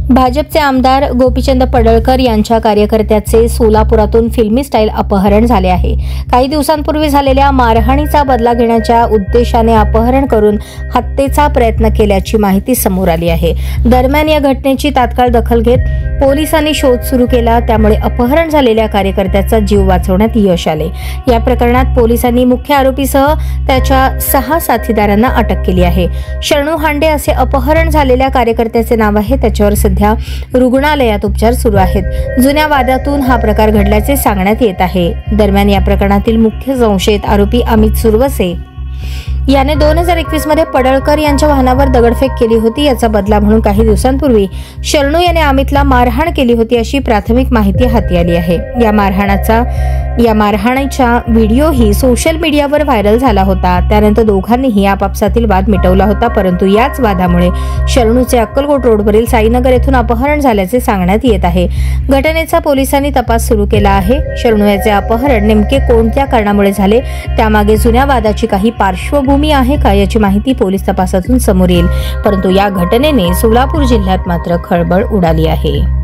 भाजपचे आमदार गोपीचंद पडळकर यांच्या कार्यकर्त्याचे सोलापुरातून फिल्मी स्टाईल अपहरण झाले आहे। काही दिवसांपूर्वी झालेल्या मारहाणीचा बदला घेण्याच्या उद्देशाने अपहरण करून हत्येचा प्रयत्न केल्याची माहिती समोर आली आहे। दरम्यान या घटनेची तात्काळ दखल घेत पोलिसांनी शोध सुरू केला, त्यामुळे अपहरण झालेल्या कार्यकर्त्याचा जीव वाचवण्यात यश आले। या प्रकरणात पोलिसांनी मुख्य आरोपीसह त्याच्या 6 साथीदारांना अटक केली आहे। शरणू हांडे असे अपहरण झालेल्या कार्यकर्त्याचे नाव आहे। त्याच्यावर सध्या रुग्णालयात उपचार सुरू आहेत। जुन्या वादातून हा प्रकार घडल्याचे सांगण्यात येत आहे। दरम्यान या प्रकरणातील मुख्य संशयित आरोपी अमित सुरवसे याने 2021 मध्ये पडळकर यांच्या वाहनावर दगडफेक केली होती। याचा बदला म्हणून काही दिवसांपूर्वी शरणू याने अमितला मारहाण केली होती अशी प्राथमिक माहिती हाती आली आहे। या मारहाणीचा व्हिडिओही सोशल मीडियावर व्हायरल झाला होता। त्यानंतर दोघांनीही आपापसातील वाद मिटवला होता, परंतु याच वादामुळे शरणूचे अक्कलकोट रोडवरील साईनगर येथून अपहरण झाल्याचे सांगण्यात येत आहे। घटनेचा पोलिसांनी तपास सुरू केला आहे। शरणू याचे अपहरण नेमके कोणत्या कारणामुळे झाले, त्यामागे जुन्या वादाची काही पार्श्वभूमी आहे का याची माहिती पोलीस तपासातून समोर येईल, परंतु या घटनेने सोलापूर जिल्ह्यात मात्र खळबळ उडाली आहे।